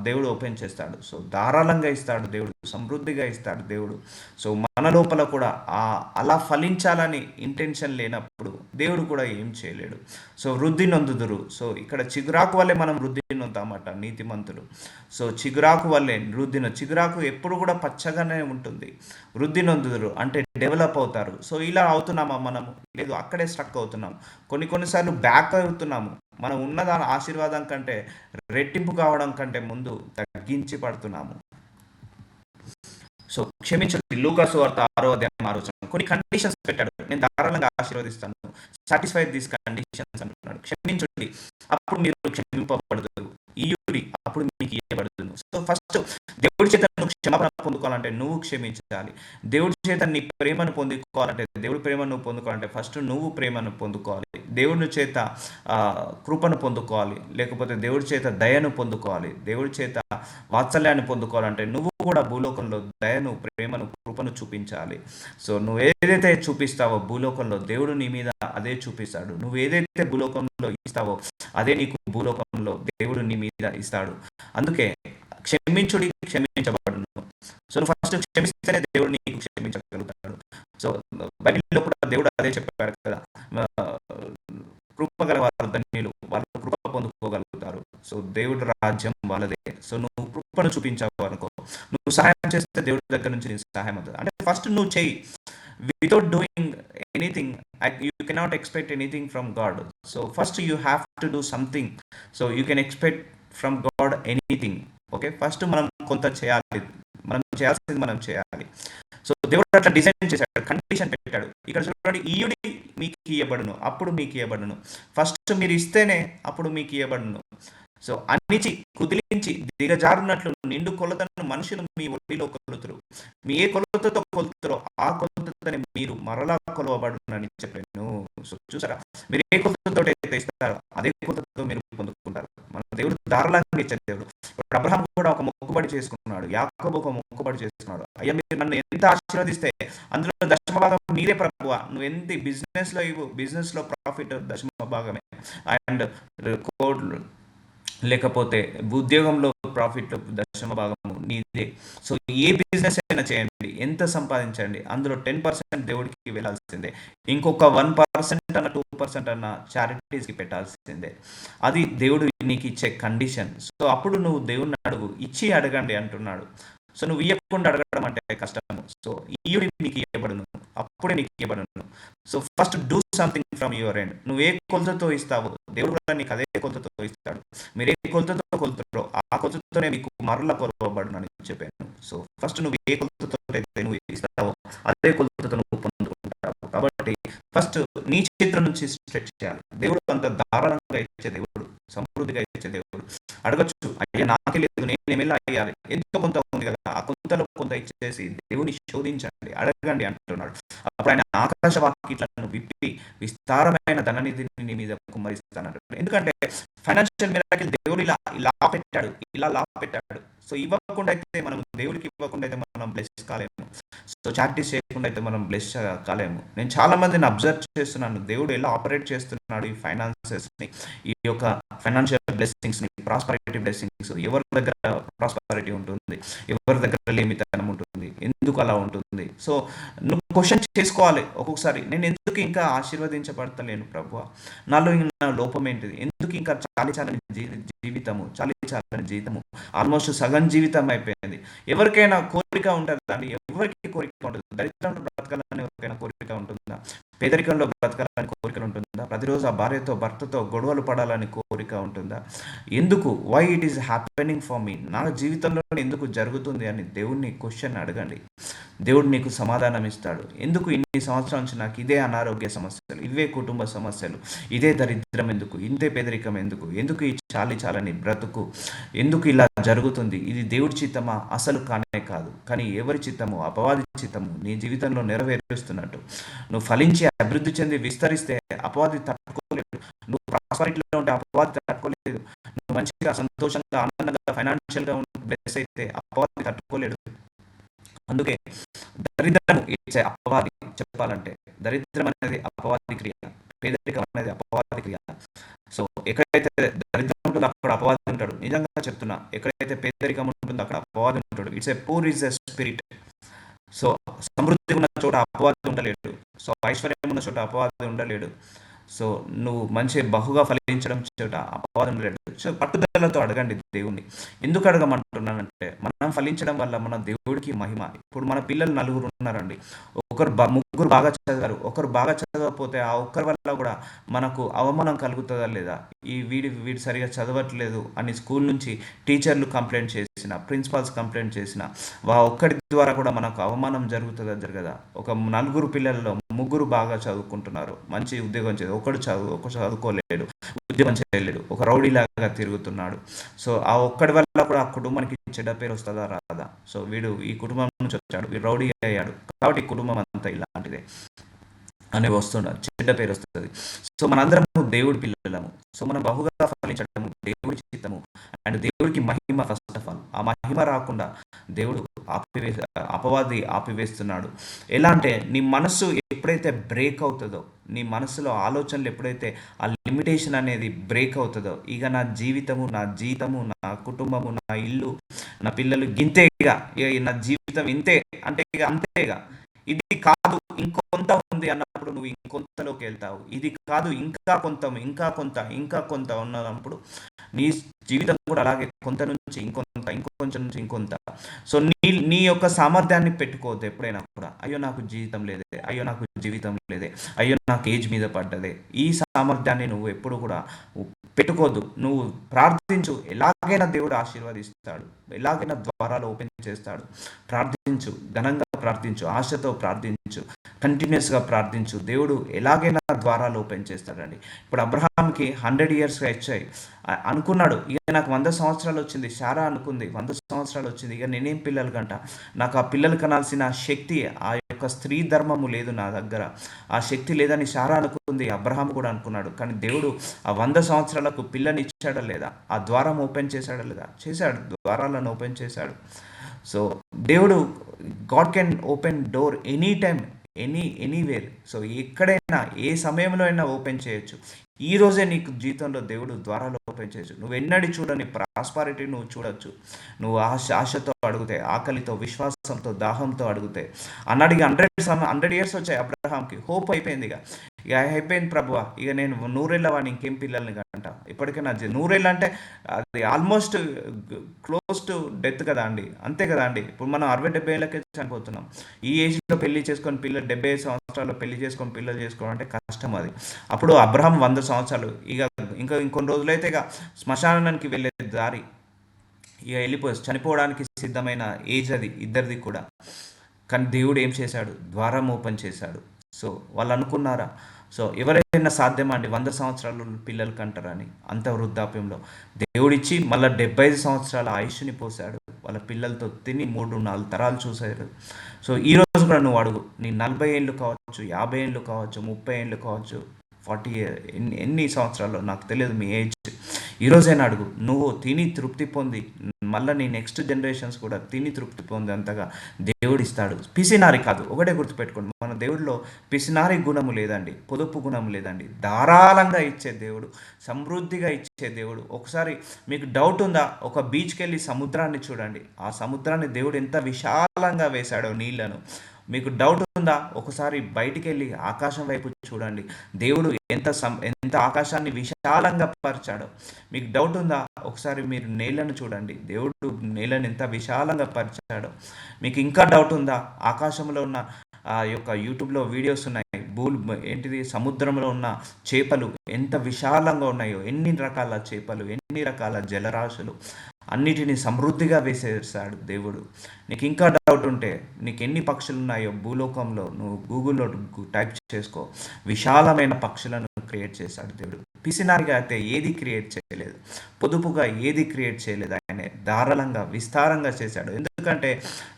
దేవుడు ఓపెన్ చేస్తాడు. సో ధారాళంగా ఇస్తాడు దేవుడు, సమృద్ధిగా ఇస్తాడు దేవుడు. సో మన లోపల కూడా అలా ఫలించాలని ఇంటెన్షన్ లేనప్పుడు దేవుడు కూడా ఏం చేయలేడు. సో వృద్ధి నొందుదురు. సో ఇక్కడ చిగురాకు వల్లే మనం వృద్ధి నొందామట నీతిమంతులు. సో చిగురాకు ఎప్పుడు కూడా పచ్చగానే ఉంటుంది. వృద్ధి నొందుదురు అంటే డెవలప్ అవుతారు. సో ఇలా అవుతున్నామా మనము? లేదు, అక్కడే స్ట్రక్ అవుతున్నాం. కొన్నిసార్లు బ్యాక్ అవుతున్నాము. మనం ఉన్నదాని ఆశీర్వాదం కంటే, రెట్టింపు కావడం కంటే ముందు తగ్గించి పడుతున్నాము. సో క్షమించండి. లూకాసు వార్త 6:6 కొన్ని కండిషన్స్ పెట్టాడు. నేను ధారాళంగా ఆశీర్వదిస్తాను, సాటిస్ఫై దీస్ కండిషన్స్ అంటున్నాడు. క్షమించండి, అప్పుడు మీరు క్షమింపబడతారు. ఈయుడి, అప్పుడు మీకు ఇవ్వబడుతుంది. సో ఫస్ట్ దేవుడి చేత నువ్వు క్షమాపణ పొందుకోవాలంటే నువ్వు క్షమించాలి. దేవుడి చేత నీ ప్రేమను పొందుకోవాలంటే, దేవుడి ప్రేమను నువ్వు పొందుకోవాలంటే ఫస్ట్ నువ్వు ప్రేమను పొందుకోవాలి. దేవుడి చేత కృపను పొందుకోవాలి, లేకపోతే దేవుడి చేత దయను పొందుకోవాలి. దేవుడి చేత వాత్సల్యాన్ని పొందుకోవాలంటే నువ్వు కూడా భూలోకంలో దయను, ప్రేమను, కృపను చూపించాలి. సో నువ్వు ఏదైతే చూపిస్తావో భూలోకంలో దేవుడు నీ మీద అదే చూపిస్తాడు. నువ్వు ఏదైతే భూలోకంలో ఇస్తావో అదే నీకు భూలోకంలో దేవుడు నీ మీద ఇస్తాడు. అందుకే క్షమించుడి, క్షమించబడును. సో నువ్వు ఫస్ట్ క్షమిస్తేనే దేవుడు నీకు క్షమించగలుగుతాడు. సో బైబిల్లో కూడా దేవుడు అదే చెప్పాడు కదా, కృప గల వారు ధన్యులు, వాళ్ళు కృప పొందుకోగలుగుతారు. సో దేవుడి రాజ్యం వాళ్ళదే. సో నువ్వు కృపను చూపించావు అనుకో, నువ్వు సహాయం చేస్తే దేవుడి దగ్గర నుంచి నీకు సహాయం అవుతుంది. అంటే ఫస్ట్ నువ్వు చెయ్యి. Without doing anything you cannot expect anything from God. So first you have to do something. So you can expect from God anything. Okay, first మనం కొంత చేయాలి, మనం చేయాల్సింది మనం చేయాలి. సో దేవుడు అట్లా డిజైన్ చేశాడు, కండిషన్ పెట్టాడు. ఇక్కడ చూడండి, ఈయుడి మీకు ఇవ్వబడును, అప్పుడు మీకు ఇవ్వబడును. ఫస్ట్ మీరు ఇస్తేనే అప్పుడు మీకు ఇవ్వబడును. సో అన్నిచి కుదిలించి దిగజారునట్లు నిండు కొలతను మనుషులు మీ ఒడిలో కొలుతురు. మీ ఏ కొలతతో కొలుతురో ఆ కొలతతోనే మీరు మరలా కొలవబడునని చెప్పాను. సో చూసారా, మీరు ఏ కొలతతో అయితే ఇస్తారో అదే కొలతతో మీరు పొందుకుంటారు. మన దేవుడు ధారాళంగా ఇచ్చే దేవుడు. ఇప్పుడు అబ్రహాం కూడా ఒక మొక్కుబడి చేసుకున్నాడు, యాకోబు ఒక మొక్కుబడి చేసుకున్నాడు. అయ్యా, మీరు నన్ను ఎంత ఆశీర్వదిస్తే అందులో దశమ భాగం మీరే ప్రభువా. నువ్వు ఎంత బిజినెస్లో ఇవ్వు, బిజినెస్లో ప్రాఫిట్ దశమ భాగమే. అండ్ లేకపోతే ఉద్యోగంలో ప్రాఫిట్ దశమ భాగము నీదే. సో ఏ బిజినెస్ అయినా చేయండి, ఎంత సంపాదించండి, అందులో 10% దేవుడికి వెళ్ళాల్సిందే. ఇంకొక 1% అన్న 2% అన్న చారిటీస్కి పెట్టాల్సిందే. అది దేవుడు నీకు ఇచ్చే కండిషన్. సో అప్పుడు నువ్వు దేవుడిని అడుగు, ఇచ్చి అడగండి అంటున్నాడు. సో నువ్వు ఇవ్వకుండా అడగడం అంటే కష్టము. సో ఈయుడి మీకు ఇవ్వబడును, అప్పుడే నీకు ఇవ్వబడును. So first do something from your end. నువ్వు ఏ కొలతతో ఇస్తావో దేవుడు కూడా నీకు అదే కొలతతో ఇస్తాడు. మీరు ఏ కొలతతో కొలుతారో ఆ కొలతతోనే మీకు మరలా కొలవబడును అని చెప్పాను. సో ఫస్ట్ నువ్వు ఏ కొలతతో అయితే నువ్వు ఇస్తావో అదే కొలతతో నువ్వు పొందుకుంటావు. కాబట్టి ఫస్ట్ నీ చేతుల నుంచి స్ట్రెచ్ చేయాలి. దేవుడు అంత ధారాళంగా ఇచ్చే దేవుడు, సమృద్ధిగా ఇచ్చే దేవుడు. అడగచ్చు, అయ్యా నాకే లేదు, నేనేమెలా అయ్యాలి, ఎంతో కొంత ఉంది కదా, ఆ కొంతలో కొంత ఇచ్చేసి దేవుని శోధించండి, అడగండి అంటున్నాడు. అప్పుడు ఆయన ఆకాశ వాకిట్లను విప్పి విస్తారమైన ధననిధిని నీ మీద కుమ్మరిస్తానంటాడు. ఎందుకంటే ఫైనాన్షియల్ మిరాకిల్ దేవుడు ఇలా ఇలా పెట్టాడు, ఇలా లా పెట్టాడు. సో ఇవ్వకుండా అయితే మనం దేవుడికి ఇవ్వకుండా అయితే మనం బ్లెస్ కాలేము. సో చారిటీస్ చేయకుండా అయితే మనం బ్లెస్ కాలేము. నేను చాలా మందిని అబ్జర్వ్ చేస్తున్నాను, దేవుడు ఎలా ఆపరేట్ చేస్తున్నాడు ఈ ఫైనాన్సెస్ ని, ఈ యొక్క ఫైనాన్షియల్ బ్లెస్సింగ్స్ ని, ప్రాస్పరిటీ బ్లెస్సింగ్స్. ఎవరి దగ్గర ప్రాస్పరిటీ ఉంటుంది, ఎవరి దగ్గర లేమితనం ఉంటుంది, ఎందుకు అలా ఉంటుంది? సో నువ్వు క్వశ్చన్ చేసుకోవాలి ఒక్కొక్కసారి, నేను ఎందుకు ఇంకా ఆశీర్వదించబడతలేను ప్రభువా, నాలో నా లోపం ఏంటిది, ఎందుకు ఇంకా చాలి చాలని జీవితము, చాలి చాలని జీవితము, ఆల్మోస్ట్ సగం జీవితం అయిపోయింది. ఎవరికైనా కోరిక ఉంటుందండి, ఎవరికి కోరిక ఉంటుంది? దరిద్రంలో బ్రతకాలని ఎవరికైనా కోరిక ఉంటుందా? పేదరికంలో బ్రతకాలని కోరిక ఉంటుందా? ప్రతిరోజు ఆ భార్యతో భర్తతో గొడవలు పడాలని కోరిక ఉంటుందా? ఎందుకు, why it is happening for me, నా జీవితంలో ఎందుకు జరుగుతుంది అని దేవుణ్ణి క్వశ్చన్ అడగండి. దేవుడు నీకు సమాధానం ఇస్తాడు. ఎందుకు ఇన్ని సంవత్సరాల నుంచి నాకు ఇదే అనారోగ్య సమస్యలు, ఇవే కుటుంబ సమస్యలు, ఇదే దరిద్రం ఎందుకు, ఇంతే పేదరికం ఎందుకు, ఎందుకు ఈ చాలి చాలని బ్రతుకు, ఎందుకు ఇలా జరుగుతుంది? ఇది దేవుడి చిత్తమా? అసలు కానే కాదు. కానీ ఎవరి చిత్తము? అపవాది చిత్తము నీ జీవితంలో నెరవేరుస్తున్నట్టు. నువ్వు ఫలించి అభివృద్ధి చెంది విస్తరిస్తే అపవాది తట్టుకోలేడు. నువ్వు ప్రాస్పరిటీలో ఉంటే అపవాది తట్టుకోలేదు. నువ్వు మంచిగా సంతోషంగా ఆనందంగా ఫైనాన్షియల్గా బ్లెస్ అయితే అపవాది తట్టుకోలేడు. అందుకే దరిద్రం ఇచ్చే అపవాది, చెప్పాలంటే దరిద్రం అనేది అపవాది క్రియ, పేదరికం అనేది అపవాది క్రియ. సో ఎక్కడైతే దరిద్రం ఉంటుందో అక్కడ అపవాది ఉంటాడు. నిజంగా చెప్తున్నా, ఎక్కడైతే పేదరికం ఉంటుందో అక్కడ అపవాది ఉంటాడు. It's a poor is a spirit. So సమృద్ధి ఉన్న చోట అపవాది ఉండలేడు. సో ఐశ్వర్యం ఉన్న చోట అపవాది ఉండలేడు. సో నువ్వు మంచి బహుగా ఫలించడం చోట అపవాదం లేదు. సో పట్టుదలతో అడగండి దేవుణ్ణి. ఎందుకు అడగమంటున్నానంటే, మనం ఫలించడం వల్ల మన దేవుడికి మహిమ. ఇప్పుడు మన పిల్లలు నలుగురు ఉన్నారండి, ముగ్గురు బాగా చదివారు, ఒకరు బాగా చదవకపోతే ఆ ఒక్కరి వల్ల కూడా మనకు అవమానం కలుగుతుందా లేదా? వీడు సరిగా చదవట్లేదు అని స్కూల్ నుంచి టీచర్లు కంప్లైంట్ చేసిన, ప్రిన్సిపాల్స్ కంప్లైంట్ చేసిన, ఒక్కడి ద్వారా కూడా మనకు అవమానం జరుగుతుందా జరగదా? ఒక నలుగురు పిల్లల్లో ముగ్గురు బాగా చదువుకుంటున్నారు, మంచి ఉద్యోగం చేయదు, ఒకడు చదువుకోలేడు, ఉద్యోగం చేయలేడు, ఒక రౌడీలాగా తిరుగుతున్నాడు. సో ఆ ఒక్కడి వల్ల కూడా ఆ కుటుంబానికి చెడ్డ పేరు వస్తుందా రాదా? సో వీడు ఈ కుటుంబం నుంచి వచ్చాడు, వీడు రౌడీ అయ్యాడు కాబట్టి కుటుంబం అంతా ఇలాంటిదే అని వస్తున్నాడు, చెడ్డ పేరు వస్తుంది. సో మనందరము దేవుడి పిల్లలము. సో మనం బహుగా ఫలించడము దేవుడి చిత్తము అండ్ దేవుడికి మహిమ. ఫస్ట్ ఆఫ్ ఆల్ ఆ మహిమ రాకుండా దేవుడు అపవాది ఆపివేస్తున్నాడు. ఎలా అంటే, నీ మనస్సు ఎప్పుడైతే బ్రేక్ అవుతుందో, నీ మనసులో ఆలోచనలు ఎప్పుడైతే ఆ లిమిటేషన్ అనేది బ్రేక్ అవుతుందో, ఇక నా జీవితము, నా జీతము, నా కుటుంబము, నా ఇల్లు, నా పిల్లలు గింతేగా, ఇక నా జీవితం ఇంతే అంటే ఇక అంతేగా, ఇది కాదు ఇంకొంత ఉంది అన్నప్పుడు నువ్వు ఇంకొంతలోకి వెళ్తావు. ఇది కాదు ఇంకా కొంత, ఇంకా కొంత, ఇంకా కొంత ఉన్నప్పుడు నీ జీవితం కూడా అలాగే కొంత నుంచి ఇంకొంత, ఇంకొంచెం నుంచి ఇంకొంత. సో నీ యొక్క సామర్థ్యాన్ని పెట్టుకోవద్దు ఎప్పుడైనా కూడా. అయ్యో నాకు జీవితం లేదే, అయ్యో నాకు జీవితం లేదే, అయ్యో నాకు ఏజ్ మీద పడ్డదే. ఈ సామర్థ్యాన్ని నువ్వు ఎప్పుడు కూడా పెట్టుకోవద్దు. నువ్వు ప్రార్థించు, ఎలాగైనా దేవుడు ఆశీర్వదిస్తాడు, ఎలాగైనా ద్వారాలు ఓపెన్ చేస్తాడు. ప్రార్థించు, ఘనంగా ప్రార్థించు, ఆశతో ప్రార్థించు, కంటిన్యూస్గా ప్రార్థించు. దేవుడు ఎలాగైనా ద్వారాలు ఓపెన్ చేస్తాడండి. ఇప్పుడు అబ్రహాంకి 100 years వచ్చాయి, అనుకున్నాడు ఇక నాకు 100 సంవత్సరాలు వచ్చింది. శారా అనుకుంది 100 సంవత్సరాలు వచ్చింది, ఇక నేనేం పిల్లలు కంట, నాకు ఆ పిల్లలు కనాల్సిన శక్తి, ఆ యొక్క స్త్రీ ధర్మము లేదు నా దగ్గర, ఆ శక్తి లేదని శారా అనుకుంది, అబ్రహాం కూడా అనుకున్నాడు. కానీ దేవుడు ఆ 100 సంవత్సరాలకు పిల్లని ఇచ్చాడా లేదా? ఆ ద్వారం ఓపెన్ చేశాడా లేదా? చేశాడు, ద్వారాలను ఓపెన్ చేశాడు. సో దేవుడు, God can open door any time, anywhere. So ఎక్కడైనా ఏ సమయంలో అయినా ఓపెన్ చేయొచ్చు. ఈ రోజే నీకు జీవితంలో దేవుడు ద్వారాలు ఓపెన్ చేయొచ్చు. నువ్వు ఎన్నడి చూడని ప్రాస్పారిటీ నువ్వు చూడొచ్చు. నువ్వు ఆశతో అడిగితే, ఆకలితో, విశ్వాసంతో, దాహంతో అడిగితే. అన్నాడు, 100 years వచ్చాయి అబ్రహాంకి, హోప్ అయిపోయింది. ఇక అయిపోయింది ప్రభువా, ఇక నేను 100 వాడిని ఇంకేం పిల్లల్ని కంట, ఇప్పటికే నా 100 అంటే అది ఆల్మోస్ట్ క్లోజ్ టు డెత్ కదా అండి, అంతే కదా అండి. ఇప్పుడు మనం 60-70 చనిపోతున్నాం. ఈ ఏజ్లో పెళ్లి చేసుకొని పిల్లలు, 75 సంవత్సరాల్లో పెళ్లి చేసుకొని పిల్లలు చేసుకోవడం అంటే కష్టం అది. అప్పుడు అబ్రహాం 100 సంవత్సరాలు, ఇంకా ఇంకొన్ని రోజులైతే ఇక శ్మశానానికి వెళ్ళే దారి, ఇక చనిపోవడానికి సిద్ధమైన ఏజ్ అది ఇద్దరిది కూడా. కానీ దేవుడు ఏం చేశాడు? ద్వారం ఓపెన్ చేశాడు. సో వాళ్ళు అనుకున్నారా? సో ఎవరైనా సాధ్యమా అండి 100 సంవత్సరాలు పిల్లలు కంటారని అంత వృద్ధాప్యంలో? దేవుడిచ్చి మళ్ళీ 75 సంవత్సరాల ఆయుష్ని పోసాడు. వాళ్ళ పిల్లలతో తిని 3-4 తరాలు చూశారు. సో ఈ రోజు కూడా నువ్వు అడుగు, నీ 40 ఏళ్ళు కావచ్చు, 50 ఏళ్ళు కావచ్చు, 30 ఏళ్ళు కావచ్చు, 40 ఎన్ని ఎన్ని సంవత్సరాలు నాకు తెలియదు మీ ఏజ్. ఈరోజైనా అడుగు, నువ్వు తిని తృప్తి పొంది మళ్ళీ నీ నెక్స్ట్ జనరేషన్స్ కూడా తిని తృప్తి పొందేంతగా దేవుడిస్తాడు. పిసినారి కాదు. ఒకటే గుర్తుపెట్టుకోండి, మన దేవుడిలో పిసినారి గుణము లేదండి, పొదుపు గుణం లేదండి. ధారాళంగా ఇచ్చే దేవుడు, సమృద్ధిగా ఇచ్చే దేవుడు. ఒకసారి మీకు డౌట్ ఉందా? ఒక బీచ్కి వెళ్ళి సముద్రాన్ని చూడండి. ఆ సముద్రాన్ని దేవుడు ఎంత విశాలంగా వేశాడో నీళ్లను. మీకు డౌట్ ఉందా? ఒకసారి బయటికి వెళ్ళి ఆకాశం వైపు చూడండి. దేవుడు ఎంత ఆకాశాన్ని విశాలంగా పరిచాడో. మీకు డౌట్ ఉందా? ఒకసారి మీరు నేలను చూడండి. దేవుడు నేలను ఎంత విశాలంగా పరిచాడో. మీకు ఇంకా డౌట్ ఉందా? ఆకాశంలో ఉన్న ఆ యొక్క యూట్యూబ్లో వీడియోస్ ఉన్నాయి. ఏంటిది, సముద్రంలో ఉన్న చేపలు ఎంత విశాలంగా ఉన్నాయో, ఎన్ని రకాల చేపలు, ఎన్ని రకాల జలరాశులు, అన్నిటినీ సమృద్ధిగా వేసేసాడు దేవుడు. నీకు ఇంకా డౌట్ ఉంటే, నీకు ఎన్ని పక్షులు ఉన్నాయో భూలోకంలో నువ్వు గూగుల్లో టైప్ చేసుకో. విశాలమైన పక్షులను క్రియేట్ చేశాడు దేవుడు. పిసినారిగా అయితే ఏది క్రియేట్ చేయలేదు, పొదుపుగా ఏది క్రియేట్ చేయలేదు. ఆయన ధారాళంగా విస్తారంగా చేశాడు. ఎందుకంటే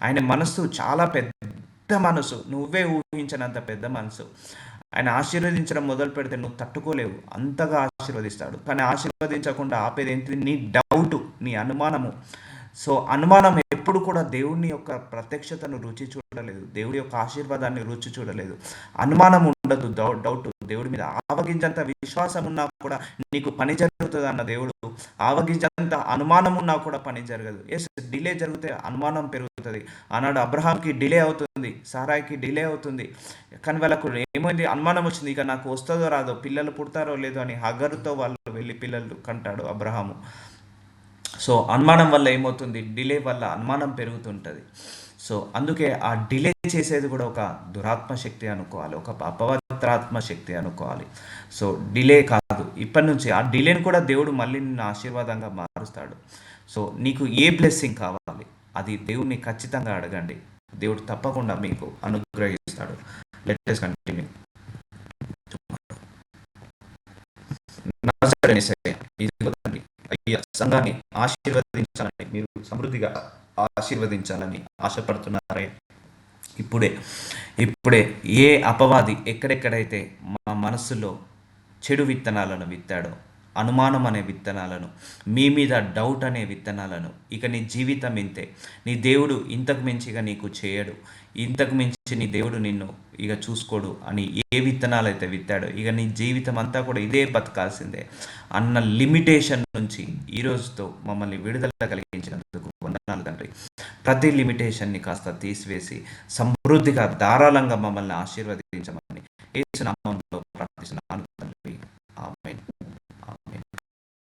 ఆయన మనస్సు చాలా పెద్ద మనసు, నువ్వే ఊహించినంత పెద్ద మనసు. ఆయన ఆశీర్వదించడం మొదలు పెడితే నువ్వు తట్టుకోలేవు, అంతగా ఆశీర్వదిస్తాడు. కానీ ఆశీర్వదించకుండా ఆపేది ఏంటిది? నీ డౌటు, నీ అనుమానము. సో అనుమానం ఎప్పుడు కూడా దేవుని యొక్క ప్రత్యక్షతను రుచి చూడలేదు, దేవుడి యొక్క ఆశీర్వాదాన్ని రుచి చూడలేదు. అనుమానం ఉండదు, డౌట్. దేవుడి మీద ఆవగించంత విశ్వాసం ఉన్నా కూడా నీకు పని జరుగుతుంది అన్న దేవుడు, ఆవగించంత అనుమానం ఉన్నా కూడా పని జరగదు. ఎస్, డిలే జరిగితే అనుమానం పెరుగుతుంది. ఆనాడు అబ్రహాంకి డిలే అవుతుంది, సారాయికి డిలే అవుతుంది. కానీ వాళ్ళకు ఏమైంది? అనుమానం వచ్చింది, ఇక నాకు వస్తుందో రాదో, పిల్లలు పుడతారో లేదో అని. హగరుతో వాళ్ళు వెళ్ళి పిల్లలు కంటాడు అబ్రహాము. సో అనుమానం వల్ల ఏమవుతుంది? డిలే వల్ల అనుమానం పెరుగుతుంటుంది. సో అందుకే ఆ డిలే చేసేది కూడా ఒక దురాత్మ శక్తి అనుకోవాలి, ఒక అపవిత్రాత్మ శక్తి అనుకోవాలి. సో డిలే కాదు, ఇప్పటి నుంచి ఆ డిలేని కూడా దేవుడు మళ్ళీ నిన్ను ఆశీర్వాదంగా మారుస్తాడు. సో నీకు ఏ బ్లెస్సింగ్ కావాలి, అది దేవుడిని ఖచ్చితంగా అడగండి. దేవుడు తప్పకుండా మీకు అనుగ్రహిస్తాడు. Let us continue. నజరేయుడైన యేసయ్య, ఇదిగో తండ్రి, అయ్యా సంఘాన్ని ఆశీర్వదించాలని, మీరు సమృద్ధిగా ఆశీర్వదించాలని ఆశపడుతున్నారే. ఇప్పుడే ఇప్పుడే ఏ అపవాది ఎక్కడెక్కడైతే మా మనసులో చెడు విత్తనాలను విత్తాడో, అనుమానం అనే విత్తనాలను, మీ మీద డౌట్ అనే విత్తనాలను, ఇక నీ జీవితం ఇంతే, నీ దేవుడు ఇంతకు మించిగా నీకు చేయడు, ఇంతకు మించి నీ దేవుడు నిన్ను ఇక చూసుకోడు అని ఏ విత్తనాలు అయితే విత్తాడో, ఇక నీ జీవితం అంతా కూడా ఇదే బతకాల్సిందే అన్న లిమిటేషన్ నుంచి ఈ రోజుతో మమ్మల్ని విడుదల కలిగించినందుకు వందనాలు తండ్రి. ప్రతి లిమిటేషన్ని కాస్త తీసివేసి సమృద్ధిగా ధారాళంగా మమ్మల్ని ఆశీర్వదించమని యేసు నామములో ప్రార్థిస్తున్నాను తండ్రి.